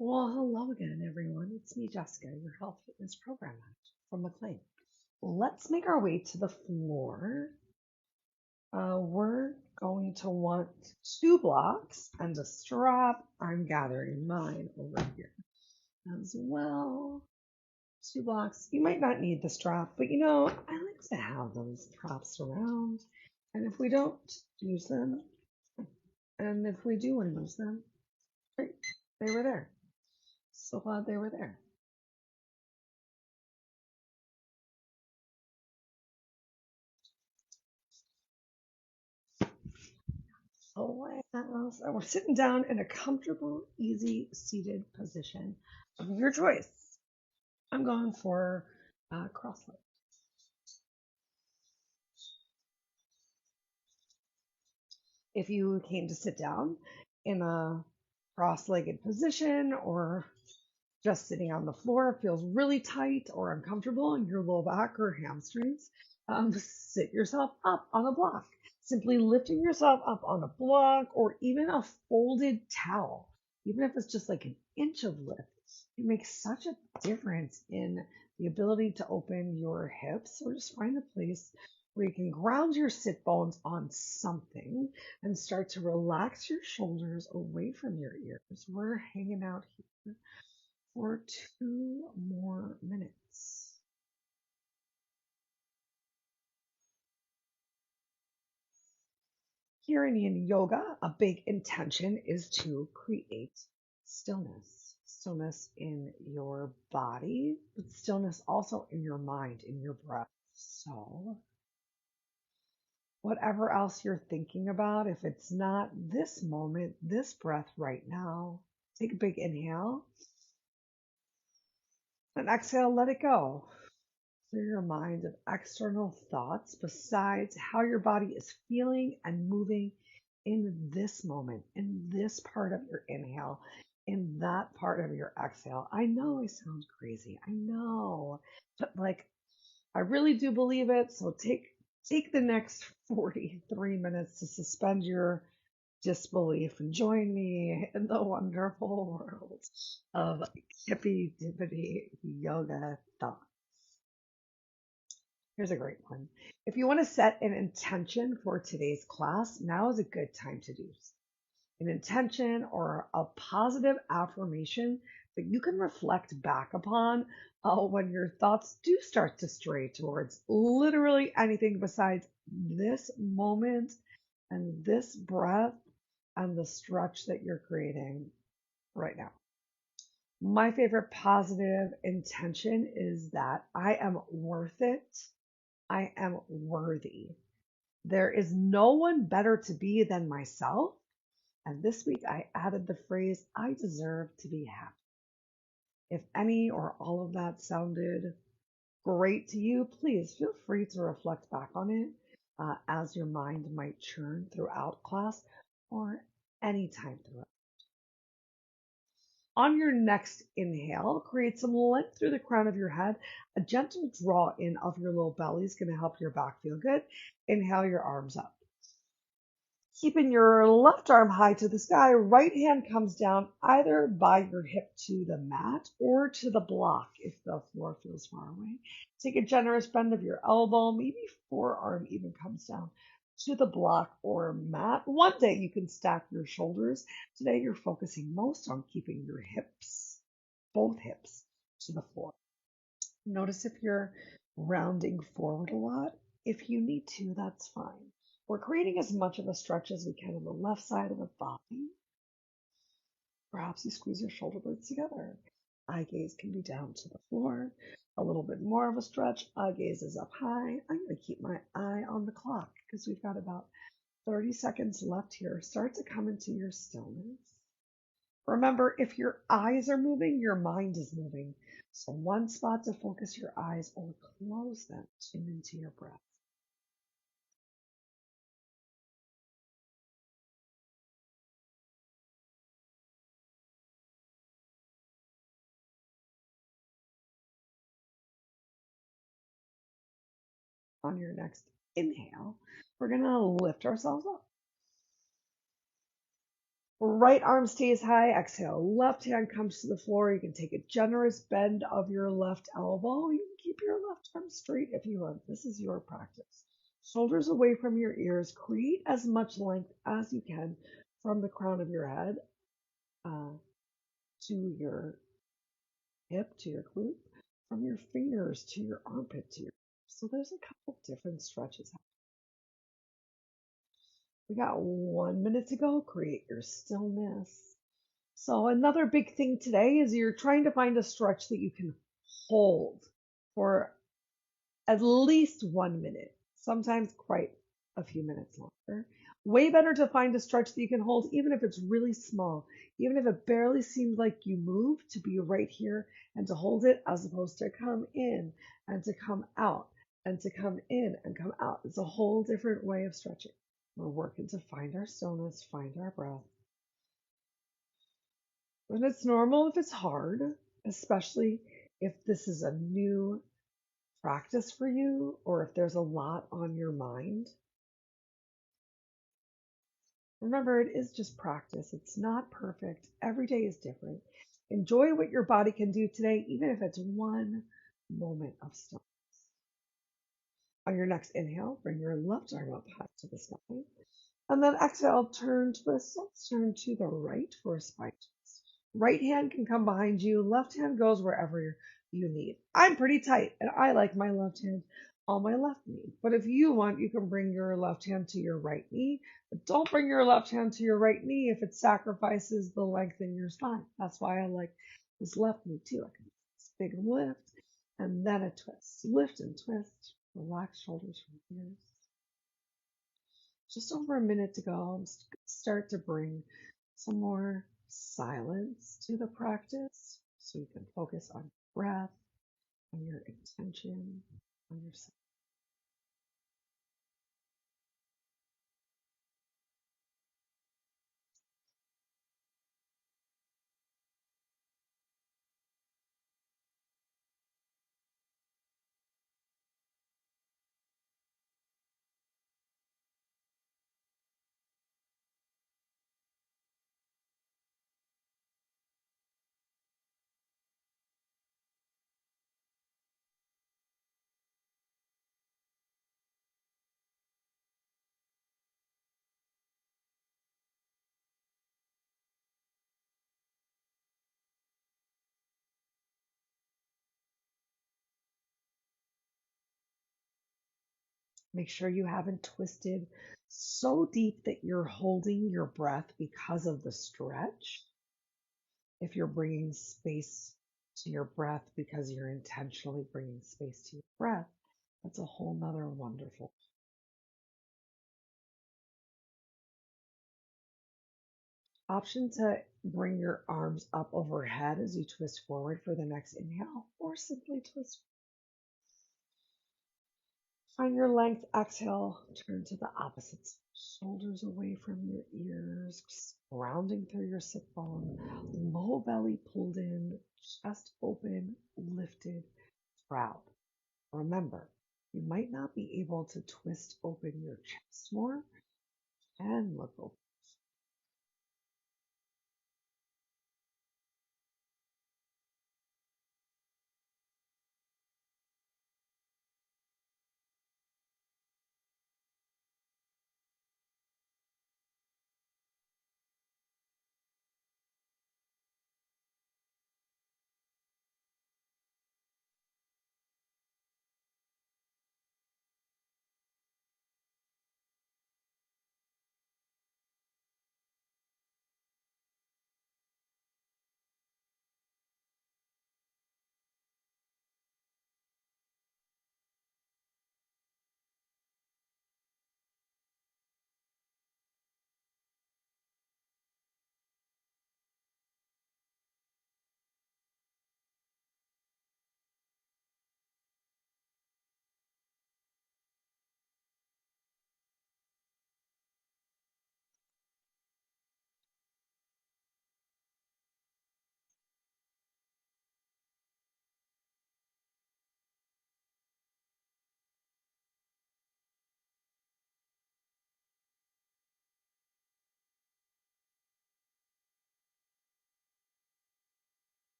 Well, hello again, everyone. It's me, Jessica, your health fitness program manager from McLean. Let's make our way to the floor. We're going to want 2 blocks and a strap. I'm gathering mine over here as well. 2 blocks. You might not need the strap, but I like to have those props around. And if we don't use them, and if we do want to use them, great, they were there. So glad they were there. And we're sitting down in a comfortable, easy seated position of your choice. I'm going for cross-legged. If you came to sit down in a cross-legged position or just sitting on the floor feels really tight or uncomfortable in your low back or hamstrings, sit yourself up on a block. Simply lifting yourself up on a block or even a folded towel, even if it's just like an inch of lift, it makes such a difference in the ability to open your hips. So just find a place where you can ground your sit bones on something and start to relax your shoulders away from your ears. We're hanging out here for 2 more minutes. Here in Yin Yoga, a big intention is to create stillness. Stillness in your body, but stillness also in your mind, in your breath. So, whatever else you're thinking about, if it's not this moment, this breath right now, take a big inhale and exhale, let it go. Clear your mind of external thoughts besides how your body is feeling and moving in this moment, in this part of your inhale, in that part of your exhale. I know I sound crazy. I know. But like I really do believe it. So take the next 43 minutes to suspend your disbelief and join me in the wonderful world of hippy dippity yoga thought. Here's a great one. If you want to set an intention for today's class, now is a good time to do so. An intention or a positive affirmation that you can reflect back upon when your thoughts do start to stray towards literally anything besides this moment and this breath and the stretch that you're creating right now. My favorite positive intention is that I am worth it. I am worthy. There is no one better to be than myself. And this week I added the phrase, I deserve to be happy. If any or all of that sounded great to you, please feel free to reflect back on it as your mind might churn throughout class or any time throughout. On your next inhale, create some length through the crown of your head. A gentle draw in of your low belly is going to help your back feel good. Inhale your arms up. Keeping your left arm high to the sky, right hand comes down either by your hip to the mat or to the block if the floor feels far away. Take a generous bend of your elbow, maybe forearm even comes down to the block or mat. One day you can stack your shoulders. Today you're focusing most on keeping your hips, both hips, to the floor. Notice if you're rounding forward a lot. If you need to, that's fine. We're creating as much of a stretch as we can on the left side of the body. Perhaps you squeeze your shoulder blades together. Eye gaze can be down to the floor. A little bit more of a stretch. Eye gaze is up high. I'm going to keep my eye on the clock because we've got about 30 seconds left here. Start to come into your stillness. Remember, if your eyes are moving, your mind is moving. So one spot to focus your eyes or close them. Tune into your breath. On your next inhale, we're going to lift ourselves up. Right arm stays high. Exhale. Left hand comes to the floor. You can take a generous bend of your left elbow. You can keep your left arm straight if you want. This is your practice. Shoulders away from your ears. Create as much length as you can from the crown of your head uh, to your hip, to your glute, from your fingers to your armpit to your. So there's a couple different stretches. We got 1 minute to go. Create your stillness. So another big thing today is you're trying to find a stretch that you can hold for at least 1 minute, sometimes quite a few minutes longer. Way better to find a stretch that you can hold, even if it's really small, even if it barely seems like you move, to be right here and to hold it, as opposed to come in and to come out and to come in and come out. It's a whole different way of stretching. We're working to find our stillness, find our breath. And it's normal if it's hard, especially if this is a new practice for you or if there's a lot on your mind. Remember, it is just practice. It's not perfect. Every day is different. Enjoy what your body can do today, even if it's 1 moment of stillness. On your next inhale, bring your left arm up high to the sky. And then exhale, turn twist. Let's turn to the right for a spine twist. Right hand can come behind you. Left hand goes wherever you need. I'm pretty tight and I like my left hand on my left knee. But if you want, you can bring your left hand to your right knee. But don't bring your left hand to your right knee if it sacrifices the length in your spine. That's why I like this left knee too. I can this big lift and then a twist. Lift and twist. Relax shoulders from ears. Just over a minute to go. I'm start to bring some more silence to the practice so you can focus on breath, on your intention, on yourself. Make sure you haven't twisted so deep that you're holding your breath because of the stretch. If you're bringing space to your breath because you're intentionally bringing space to your breath, that's a whole nother wonderful option to bring your arms up overhead as you twist forward for the next inhale, or simply twist. Find your length. Exhale, turn to the opposite side. Shoulders away from your ears, grounding through your sit bone. Low belly pulled in, chest open, lifted, proud. Remember, you might not be able to twist open your chest more and look open.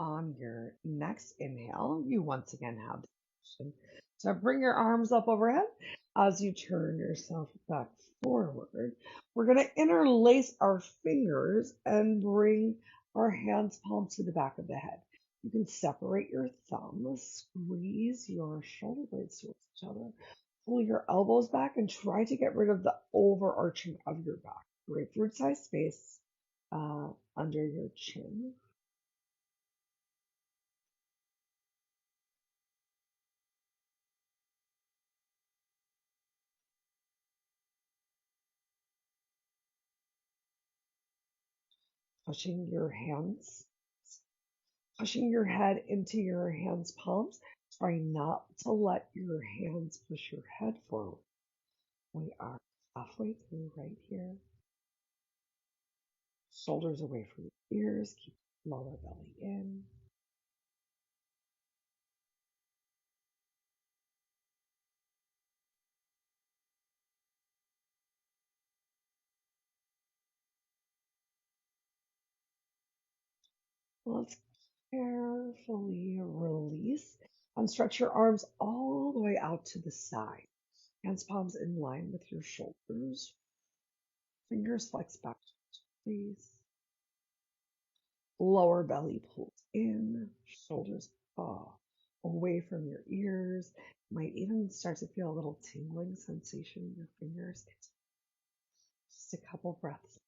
On your next inhale, you once again have the option to bring your arms up overhead as you turn yourself back forward. We're going to interlace our fingers and bring our hands palms to the back of the head. You can separate your thumbs, squeeze your shoulder blades towards each other, pull your elbows back, and try to get rid of the overarching of your back. Grapefruit sized space under your chin. Pushing your hands, pushing your head into your hands' palms. Try not to let your hands push your head forward. We are halfway through right here. Shoulders away from your ears. Keep lower belly in. Let's carefully release and stretch your arms all the way out to the side. Hands palms in line with your shoulders. Fingers flex back, please. Lower belly pulls in, shoulders fall away from your ears. Might even start to feel a little tingling sensation in your fingers. Just a couple breaths.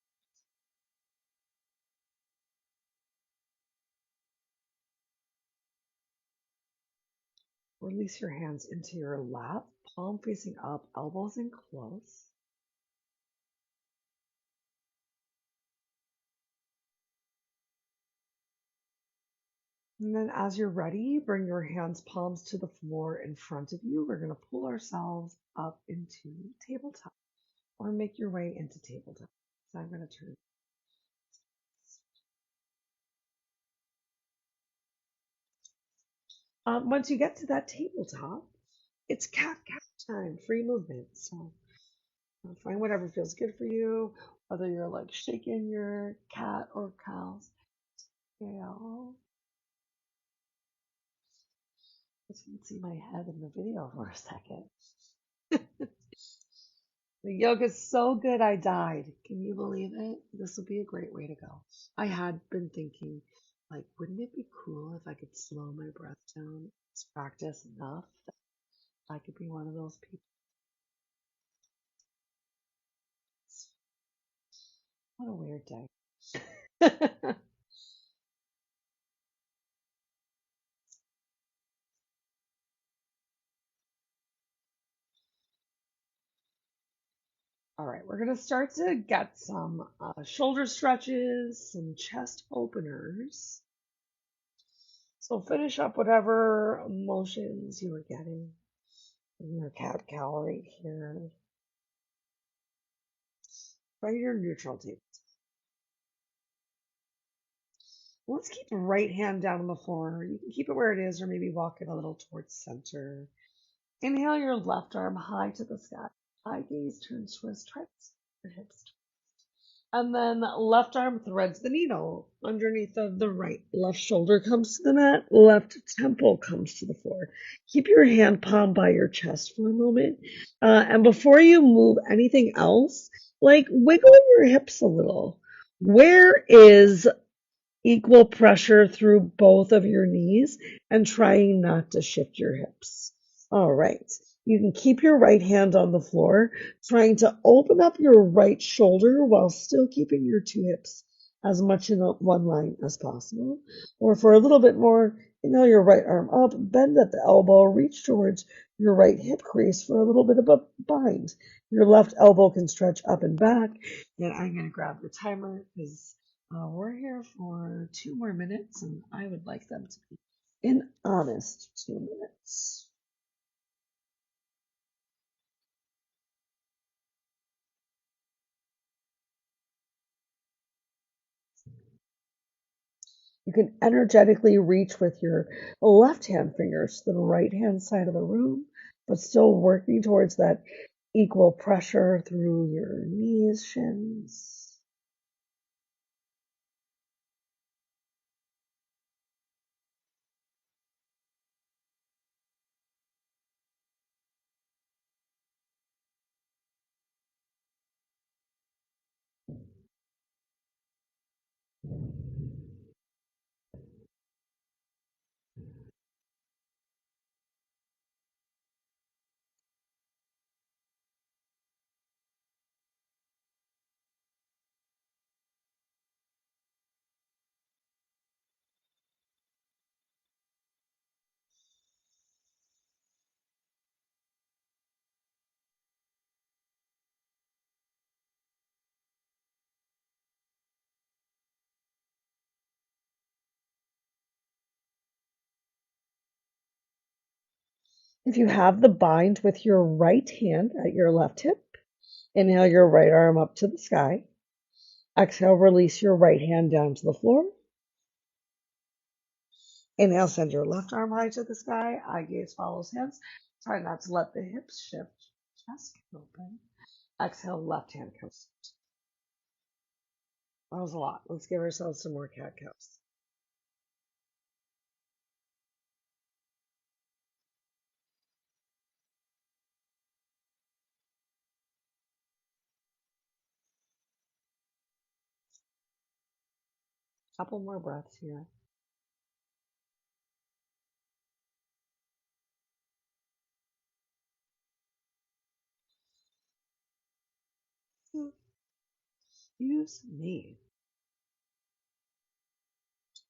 Release your hands into your lap, palm facing up, elbows in close. And then as you're ready, bring your hands palms to the floor in front of you. We're going to pull ourselves up into tabletop or make your way into tabletop. So I'm going to turn. Once you get to that tabletop, it's cat time, free movement. So find whatever feels good for you, whether you're like shaking your cat or cow's tail. You can see my head in the video for a second. The yoga's so good I died. Can you believe it? This would be a great way to go. I had been thinking, like, wouldn't it be cool if I could slow my breath down? It's practice enough that I could be one of those people. What a weird day. All right, we're going to start to get some shoulder stretches, some chest openers. So finish up whatever motions you were getting in your cat cow right here. Right your neutral table. Let's keep the right hand down on the floor. You can keep it where it is or maybe walk it a little towards center. Inhale your left arm high to the sky. High gaze, turn twist, try your hips. And then left arm threads the needle underneath of the right. Left shoulder comes to the mat. Left temple comes to the floor. Keep your hand palm by your chest for a moment. And before you move anything else, like wiggle your hips a little. Where is equal pressure through both of your knees and trying not to shift your hips? All right. You can keep your right hand on the floor, trying to open up your right shoulder while still keeping your two hips as much in one line as possible. Or for a little bit more, inhale your right arm up, bend at the elbow, reach towards your right hip crease for a little bit of a bind. Your left elbow can stretch up and back. And I'm going to grab the timer because we're here for 2 more minutes and I would like them to be in honest 2 minutes. You can energetically reach with your left hand fingers to the right hand side of the room, but still working towards that equal pressure through your knees, shins. If you have the bind with your right hand at your left hip, inhale your right arm up to the sky. Exhale, release your right hand down to the floor. Inhale, send your left arm high to the sky. Eye gaze follows hands. Try not to let the hips shift. Chest open. Exhale, left hand comes. That was a lot. Let's give ourselves some more cat cows. Couple more breaths here. Excuse me.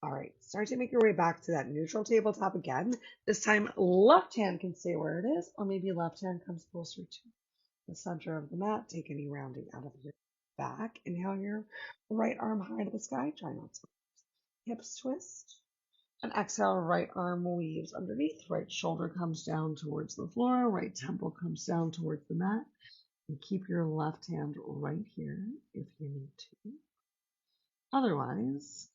All right, start to make your way back to that neutral tabletop again. This time, left hand can stay where it is, or maybe left hand comes closer to the center of the mat. Take any rounding out of your back. Inhale your right arm high to the sky. Try not to hips twist. And exhale, right arm weaves underneath. Right shoulder comes down towards the floor. Right temple comes down towards the mat. And keep your left hand right here if you need to. Otherwise,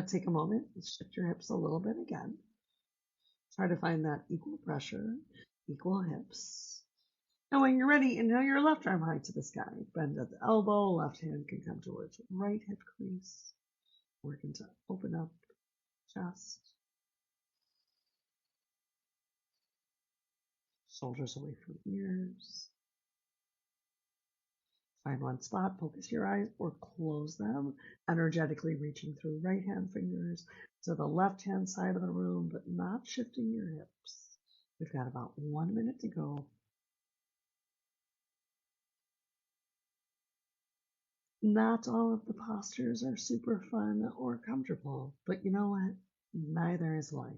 take a moment and shift your hips a little bit again. Try to find that equal pressure, equal hips. And when you're ready, inhale your left arm high to the sky. Bend at the elbow. Left hand can come towards right hip crease. Working to open up chest. Shoulders away from ears. Find one spot, focus your eyes or close them, energetically reaching through right hand fingers to the left hand side of the room, but not shifting your hips. We've got about 1 minute to go. Not all of the postures are super fun or comfortable, but you know what? Neither is life.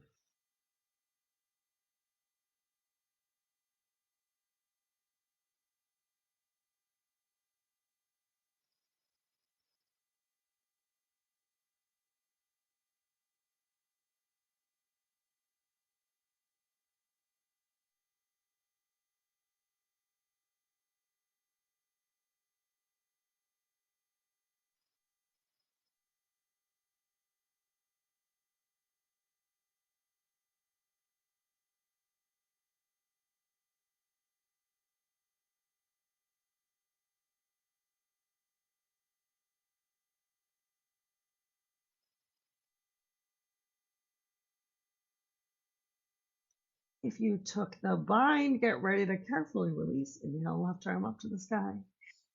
If you took the bind, get ready to carefully release. Inhale, left arm up to the sky.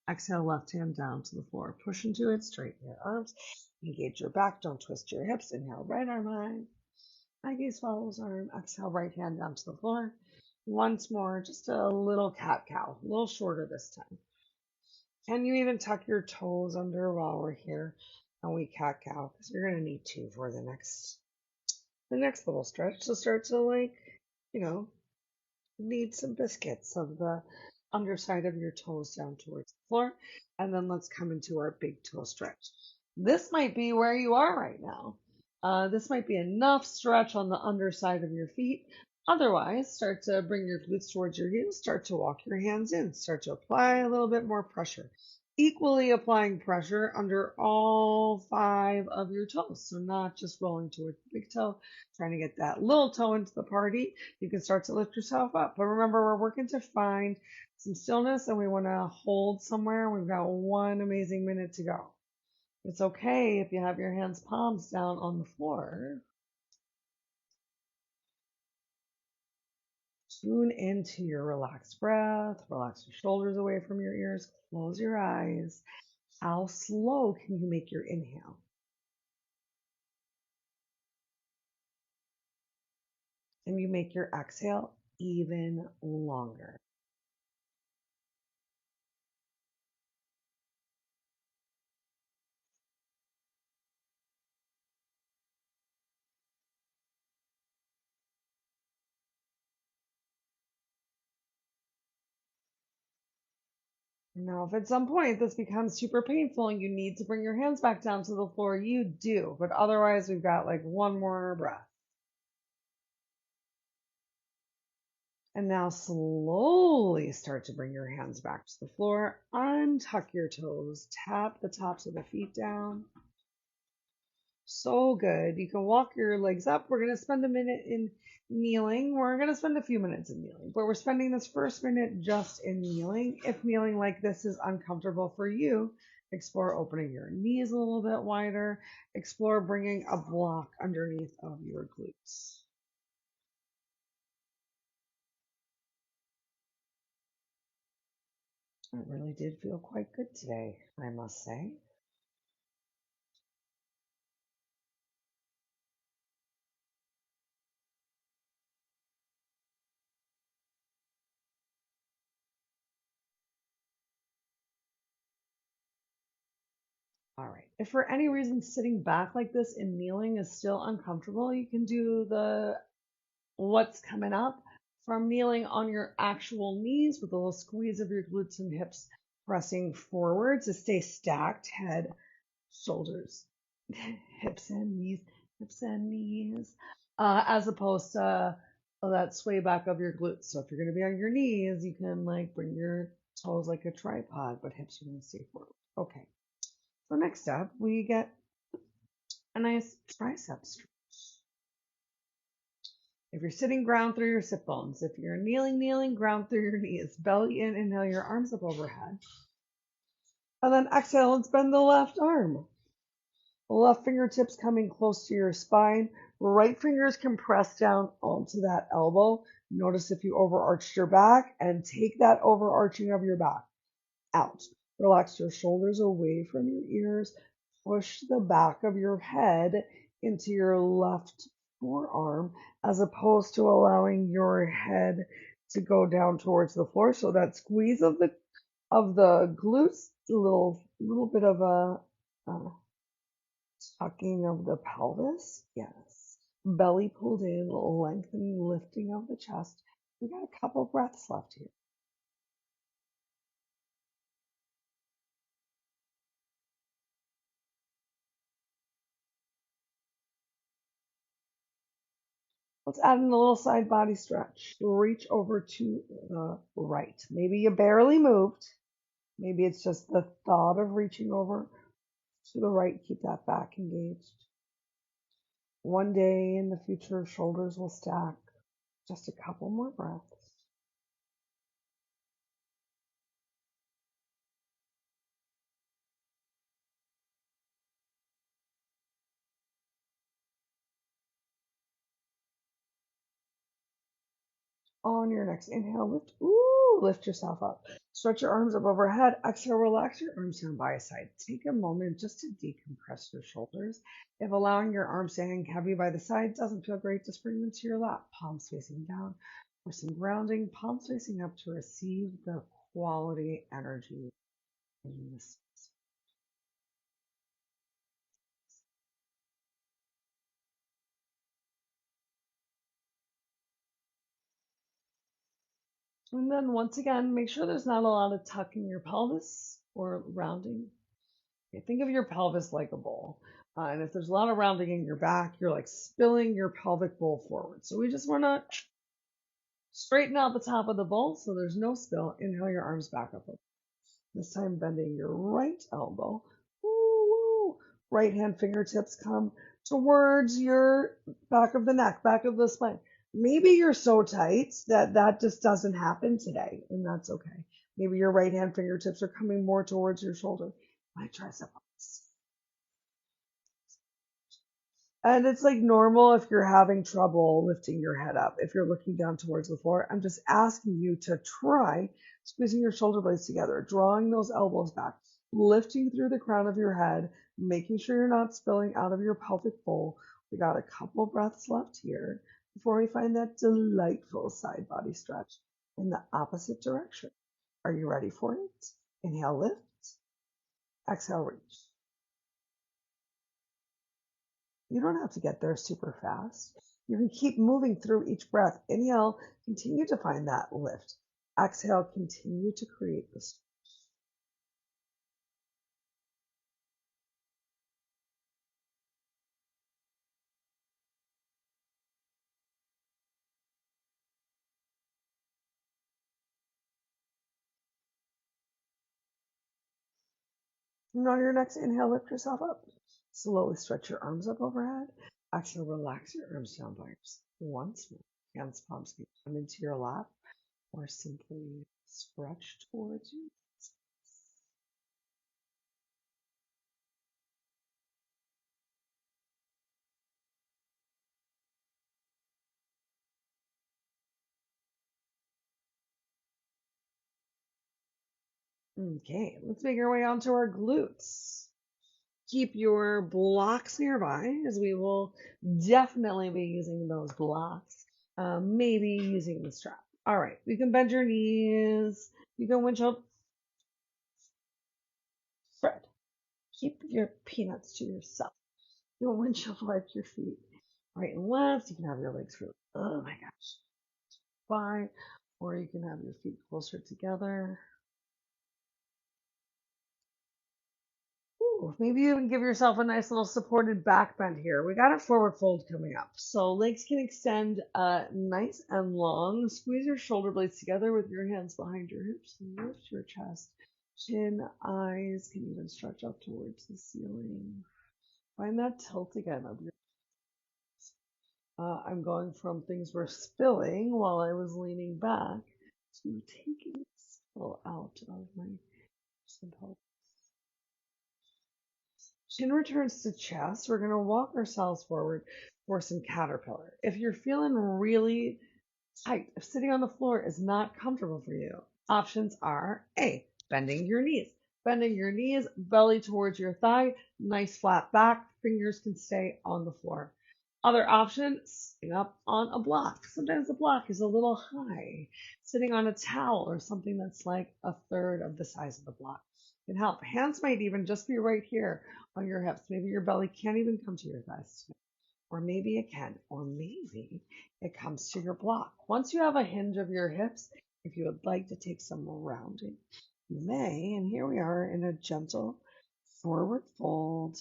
Exhale, left hand down to the floor. Push into it, straighten your arms. Engage your back, don't twist your hips. Inhale, right arm high. Eye gaze follows arm. Exhale, right hand down to the floor. Once more, just a little cat cow, a little shorter this time. Can you even tuck your toes under while we're here and we cat cow? Because you're gonna need to for the next little stretch to start to you know, need some biscuits of the underside of your toes down towards the floor. And then let's come into our big toe stretch. This might be where you are right now. This might be enough stretch on the underside of your feet. Otherwise, start to bring your glutes towards your heels, start to walk your hands in, start to apply a little bit more pressure. Equally applying pressure under all 5 of your toes. So not just rolling towards the big toe, trying to get that little toe into the party. You can start to lift yourself up. But remember, we're working to find some stillness and we want to hold somewhere. We've got 1 amazing minute to go. It's okay if you have your hands palms down on the floor. Tune into your relaxed breath. Relax your shoulders away from your ears. Close your eyes. How slow can you make your inhale? Can you make your exhale even longer? Now, if at some point this becomes super painful and you need to bring your hands back down to the floor, you do. But otherwise, we've got like 1 more breath. And now slowly start to bring your hands back to the floor. Untuck your toes. Tap the tops of the feet down. So good. You can walk your legs up. We're going to spend a minute in kneeling. We're going to spend a few minutes in kneeling, but we're spending this first minute just in kneeling. If kneeling like this is uncomfortable for you, explore opening your knees a little bit wider. Explore bringing a block underneath of your glutes. It really did feel quite good today, I must say. All right. If for any reason sitting back like this and kneeling is still uncomfortable, you can do the what's coming up from kneeling on your actual knees with a little squeeze of your glutes and hips pressing forward to stay stacked, head, shoulders, hips and knees, as opposed to that sway back of your glutes. So if you're going to be on your knees, you can like bring your toes like a tripod, but hips are going to stay forward. Okay. So next up, we get a nice tricep stretch. If you're sitting, ground through your sit bones. If you're kneeling, ground through your knees. Belly in, inhale your arms up overhead. And then exhale and bend the left arm. Left fingertips coming close to your spine. Right fingers can press down onto that elbow. Notice if you overarched your back and take that overarching of your back out. Relax your shoulders away from your ears. Push the back of your head into your left forearm as opposed to allowing your head to go down towards the floor. So that squeeze of the glutes, a little bit of a tucking of the pelvis. Yes. Belly pulled in, lengthening, lifting of the chest. We got a couple breaths left here. Let's add in a little side body stretch. Reach over to the right. Maybe you barely moved. Maybe it's just the thought of reaching over to the right. Keep that back engaged. One day in the future, shoulders will stack. Just a couple more breaths. On your next inhale, lift yourself up. Stretch your arms up overhead. Exhale, relax your arms down by your side. Take a moment just to decompress your shoulders. If allowing your arms to hang heavy by the side doesn't feel great, just bring them to your lap, palms facing down. For some grounding, palms facing up to receive the quality energy in this. And then once again, make sure there's not a lot of tuck in your pelvis or rounding. Okay, think of your pelvis like a bowl. And if there's a lot of rounding in your back, you're like spilling your pelvic bowl forward. So we just want to straighten out the top of the bowl so there's no spill. Inhale your arms back up. This time bending your right elbow. Woo. Right hand fingertips come towards your back of the neck, back of the spine. Maybe you're so tight that that just doesn't happen today, and that's okay. Maybe your right hand fingertips are coming more towards your shoulder. My tricep. And it's like normal if you're having trouble lifting your head up, if you're looking down towards the floor. I'm just asking you to try squeezing your shoulder blades together, drawing those elbows back, lifting through the crown of your head, making sure you're not spilling out of your pelvic bowl. We got a couple breaths left here before we find that delightful side body stretch in the opposite direction. Are you ready for it? Inhale, lift. Exhale, reach. You don't have to get there super fast. You can keep moving through each breath. Inhale, continue to find that lift. Exhale, continue to create this. And on your next inhale, lift yourself up. Slowly stretch your arms up overhead. Exhale, relax your arms down by yourself. Once more, hands palms can come into your lap or simply stretch towards you. Okay, let's make our way onto our glutes. Keep your blocks nearby as we will definitely be using those blocks. Maybe using the strap. All right, you can bend your knees. You can windshield spread. Keep your peanuts to yourself. You can windshield wipe your feet right and left. You can have your legs really, oh my gosh, fine. Or you can have your feet closer together. Ooh, maybe you even give yourself a nice little supported back bend here. We got a forward fold coming up. So legs can extend nice and long. Squeeze your shoulder blades together with your hands behind your hips. Lift your chest. Chin, eyes can even stretch up towards the ceiling. Find that tilt again of your. I'm going from things were spilling while I was leaning back to taking the spill out of my pelvis. Chin returns to chest. We're going to walk ourselves forward for some caterpillar. If you're feeling really tight, if sitting on the floor is not comfortable for you, options are A, bending your knees. Bending your knees, belly towards your thigh, nice flat back, fingers can stay on the floor. Other option, sitting up on a block. Sometimes the block is a little high. Sitting on a towel or something that's like a third of the size of the block can help. Hands might even just be right here on your hips. Maybe your belly can't even come to your thighs. Or maybe it can. Or maybe it comes to your block. Once you have a hinge of your hips, if you would like to take some rounding, you may. And here we are in a gentle forward fold.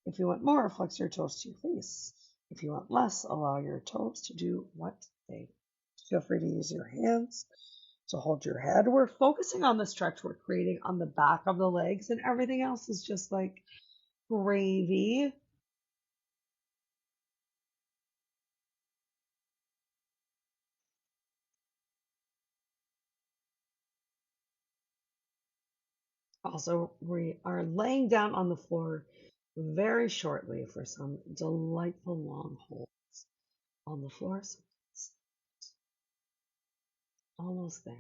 If you want more, flex your toes to your face. If you want less, allow your toes to do what they feel free to use your hands to hold your head. We're focusing on the stretch we're creating on the back of the legs, and everything else is just like gravy. Also, we are laying down on the floor very shortly for some delightful long holds on the floor. So it's almost there.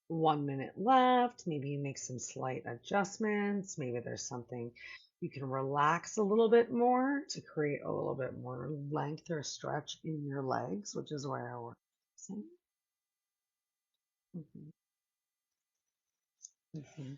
One minute left. Maybe you make some slight adjustments. Maybe there's something you can relax a little bit more to create a little bit more length or stretch in your legs, which is where we're focusing. Mhm, mhm.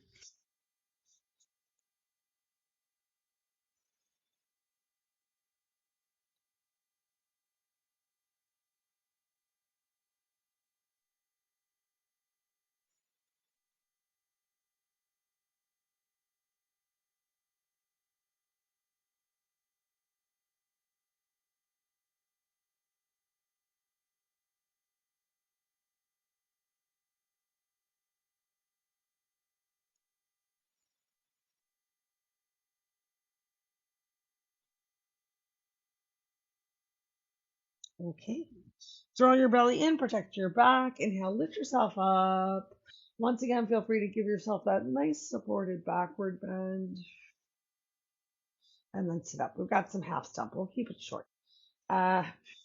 Okay. Draw your belly in, protect your back. Inhale, lift yourself up. Once again, feel free to give yourself that nice supported backward bend. And then sit up. We've got some half stump. We'll keep it short. Uh,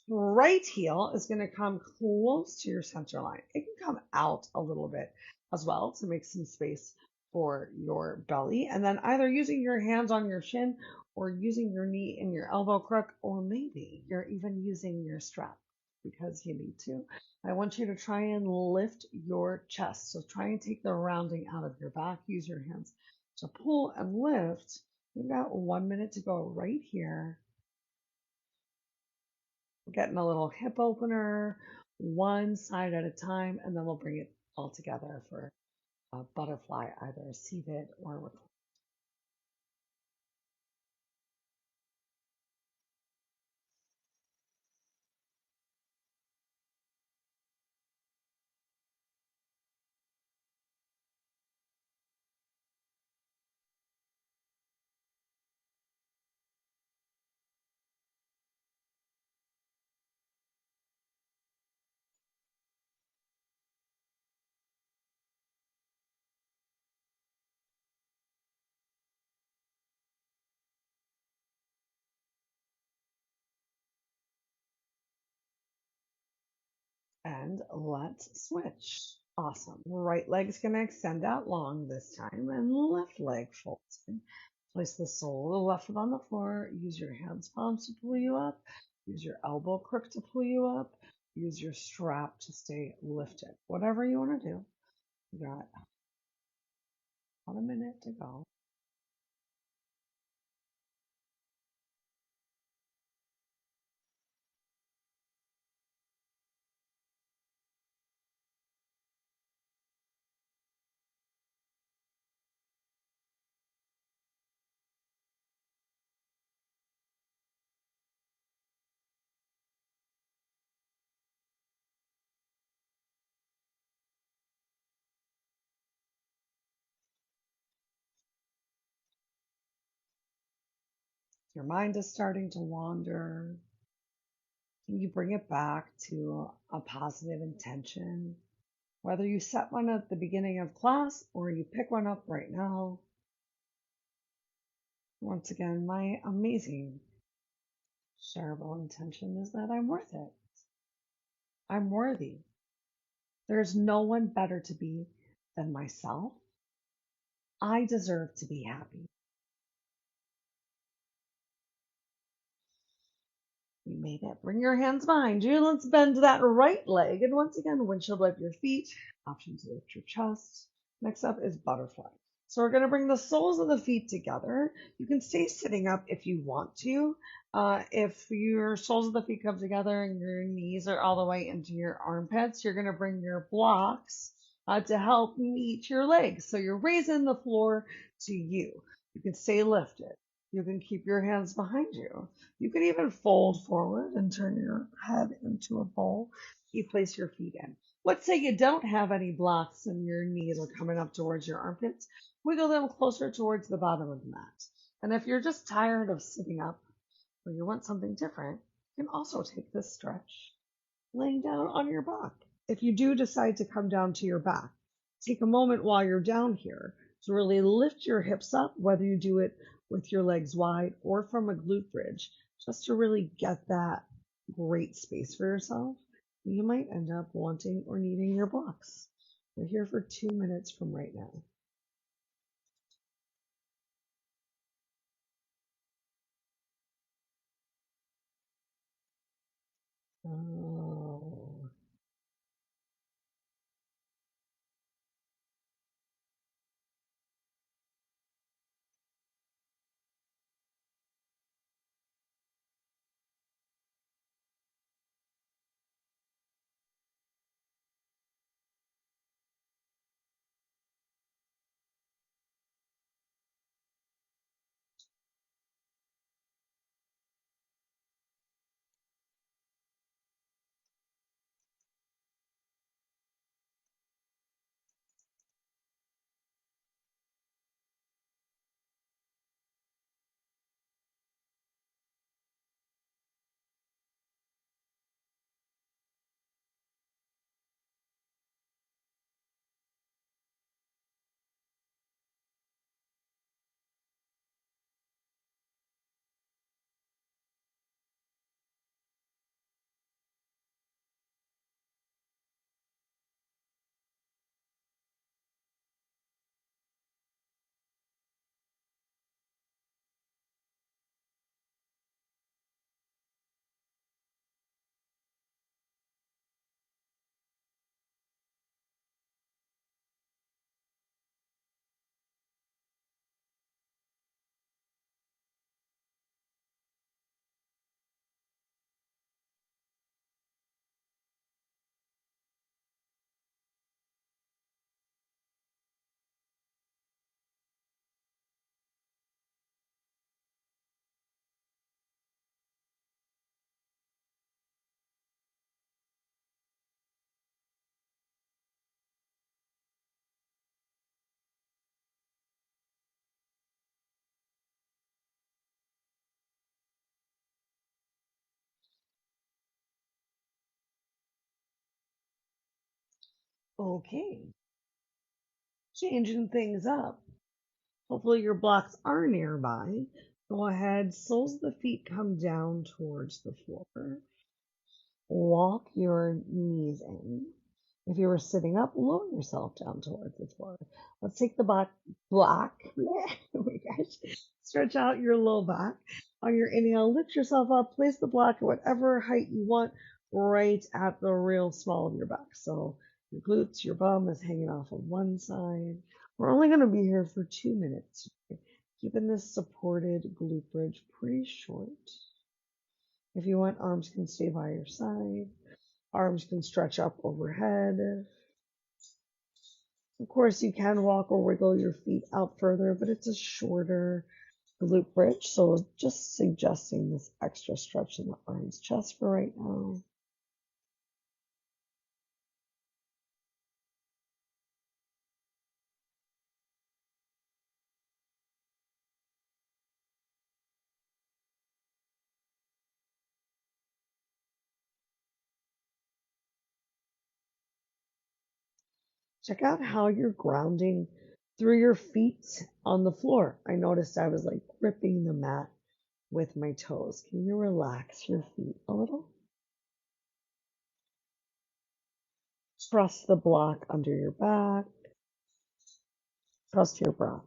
right heel is going to come close to your center line. It can come out a little bit as well to make some space for your belly. And then either using your hands on your shin or using your knee in your elbow crook, or maybe you're even using your strap. because you need to. I want you to try and lift your chest. So try and take the rounding out of your back. Use your hands to pull and lift. We've got 1 minute to go right here. We're getting a little hip opener, one side at a time, and then we'll bring it all together for a butterfly, either seated or with. And let's switch. Awesome. Right leg's going to extend out long this time, and left leg folds in. Place the sole of the left foot on the floor. Use your hands palms to pull you up. Use your elbow crook to pull you up. Use your strap to stay lifted. Whatever you want to do. You got about a minute to go. Your mind is starting to wander. Can you bring it back to a positive intention? Whether you set one at the beginning of class or you pick one up right now. Once again, my amazing shareable intention is that I'm worth it. I'm worthy. There's no one better to be than myself. I deserve to be happy. You made it. Bring your hands behind you. Let's bend that right leg. And once again, windshield wipe your feet. Option to lift your chest. Next up is butterfly. So we're going to bring the soles of the feet together. You can stay sitting up if you want to. If your soles of the feet come together and your knees are all the way into your armpits, you're going to bring your blocks to help meet your legs. So you're raising the floor to you. You can stay lifted. You can keep your hands behind you. You can even fold forward and turn your head into a bowl. You place your feet in. Let's say you don't have any blocks and your knees are coming up towards your armpits. Wiggle them closer towards the bottom of the mat. And if you're just tired of sitting up or you want something different, you can also take this stretch laying down on your back. If you do decide to come down to your back, take a moment while you're down here to really lift your hips up, whether you do it with your legs wide or from a glute bridge, just to really get that great space for yourself. You might end up wanting or needing your blocks. We're here for 2 minutes from right now. Oh. Okay, changing things up. Hopefully your blocks are nearby. Go ahead, soles of the feet come down towards the floor. Walk your knees in. If you were sitting up, lower yourself down towards the floor. Let's take the block. Oh my gosh. Stretch out your low back. On your inhale, lift yourself up. Place the block at whatever height you want, right at the real small of your back. So your glutes, your bum is hanging off of one side. We're only going to be here for 2 minutes. Keeping this supported glute bridge pretty short. If you want, arms can stay by your side. Arms can stretch up overhead. Of course, you can walk or wiggle your feet out further, but it's a shorter glute bridge, so just suggesting this extra stretch in the arms chest for right now. Check out how you're grounding through your feet on the floor. I noticed I was like gripping the mat with my toes. Can you relax your feet a little? Trust the block under your back. Trust your breath.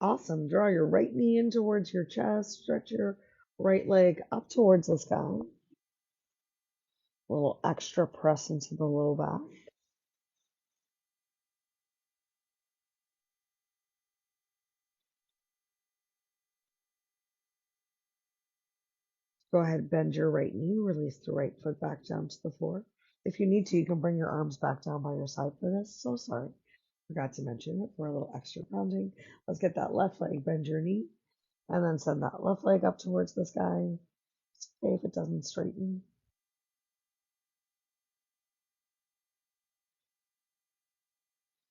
Awesome. Draw your right knee in towards your chest. Stretch your right leg up towards the sky. A little extra press into the low back. Go ahead, bend your right knee. Release the right foot back down to the floor. If you need to, you can bring your arms back down by your side for this. So sorry. Forgot to mention it for a little extra grounding. Let's get that left leg. Bend your knee. And then send that left leg up towards the sky. It's okay if it doesn't straighten.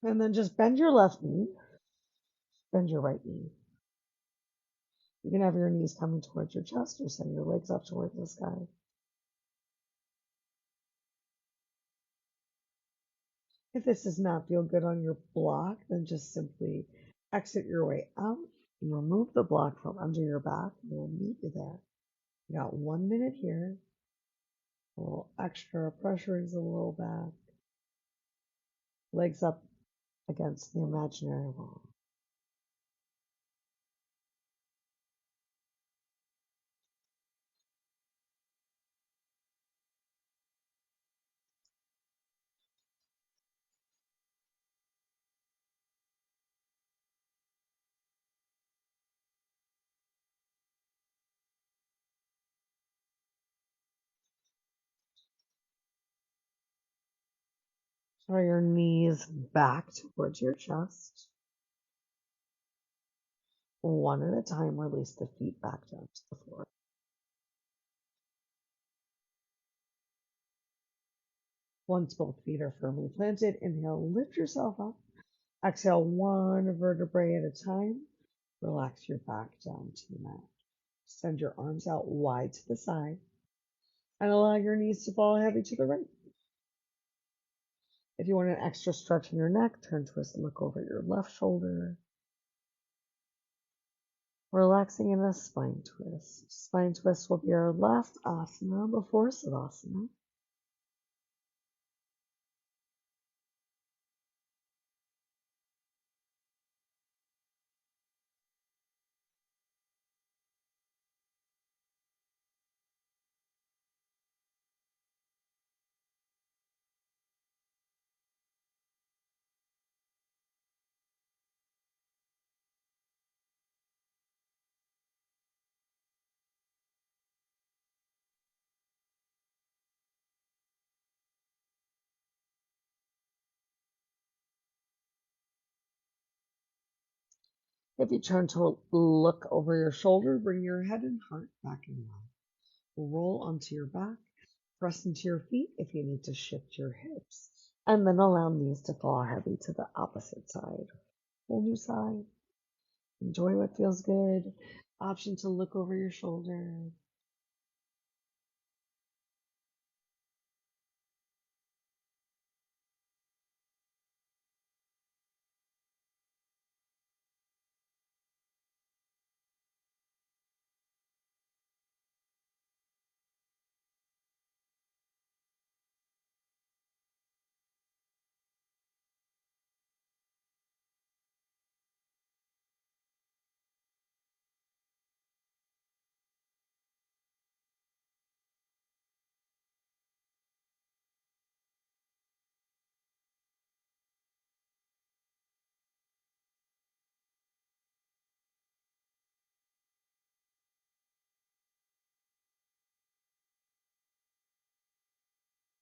And then just bend your left knee. Bend your right knee. You can have your knees coming towards your chest or send your legs up towards the sky. If this does not feel good on your block, then just simply exit your way out and remove the block from under your back. And we'll meet you there. You got 1 minute here. A little extra pressure into the low back. Legs up against the imaginary wall. Draw your knees back towards your chest. One at a time, release the feet back down to the floor. Once both feet are firmly planted, inhale, lift yourself up. Exhale, one vertebrae at a time. Relax your back down to the mat. Send your arms out wide to the side and allow your knees to fall heavy to the right. If you want an extra stretch in your neck, turn, twist, and look over your left shoulder. Relaxing in a spine twist. Spine twist will be our last asana before Savasana. If you turn to look over your shoulder, bring your head and heart back in line. Roll onto your back, press into your feet if you need to shift your hips, and then allow knees to fall heavy to the opposite side. Whole new side. Enjoy what feels good. Option to look over your shoulder.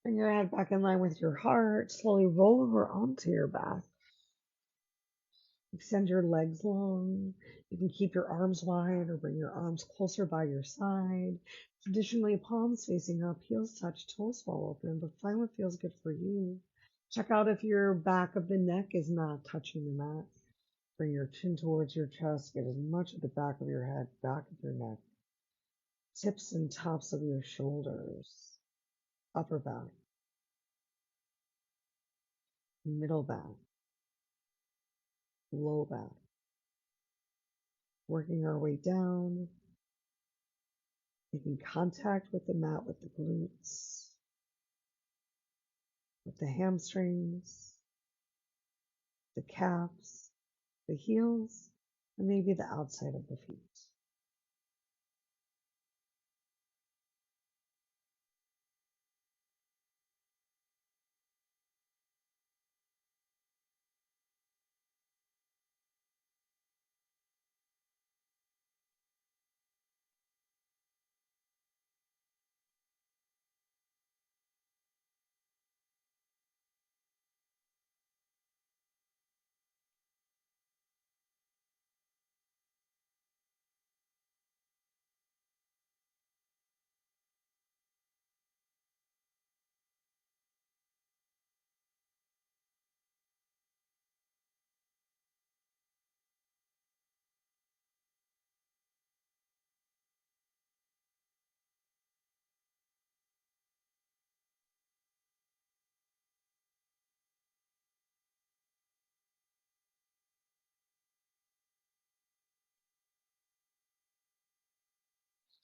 Bring your head back in line with your heart. Slowly roll over onto your back. Extend your legs long. You can keep your arms wide or bring your arms closer by your side. Traditionally, palms facing up, heels touch, toes fall open, but find what feels good for you. Check out if your back of the neck is not touching the mat. Bring your chin towards your chest. Get as much of the back of your head, back of your neck, tips and tops of your shoulders, upper back, middle back, low back. Working our way down, making contact with the mat with the glutes, with the hamstrings, the calves, the heels, and maybe the outside of the feet.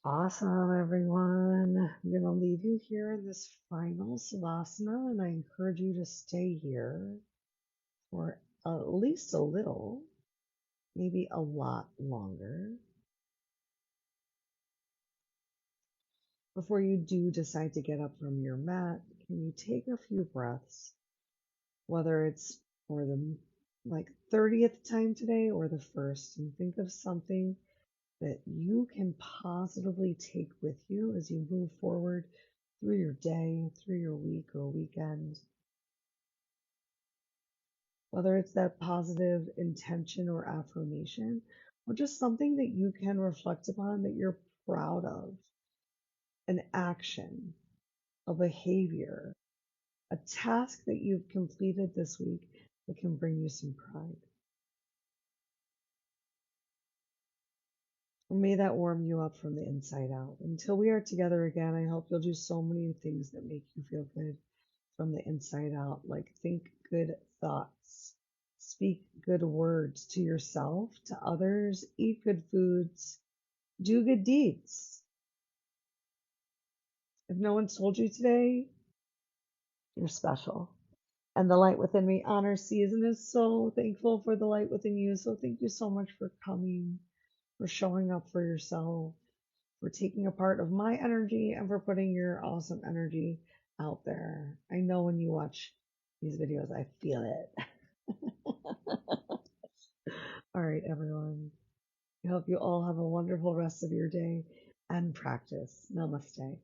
Awesome, everyone. I'm going to leave you here in this final Savasana, and I encourage you to stay here for at least a little, maybe a lot longer. Before you do decide to get up from your mat, can you take a few breaths, whether it's for the 30th time today or the first, and think of something that you can positively take with you as you move forward through your day, through your week or weekend. Whether it's that positive intention or affirmation, or just something that you can reflect upon that you're proud of, an action, a behavior, a task that you've completed this week that can bring you some pride. And may that warm you up from the inside out. Until we are together again, I hope you'll do so many things that make you feel good from the inside out, like think good thoughts, speak good words to yourself, to others, eat good foods, do good deeds. If no one's told you today, you're special. And the light within me honors season is so thankful for the light within you. So thank you so much for coming, for showing up for yourself, for taking a part of my energy, and for putting your awesome energy out there. I know when you watch these videos, I feel it. All right, everyone. I hope you all have a wonderful rest of your day and practice. Namaste.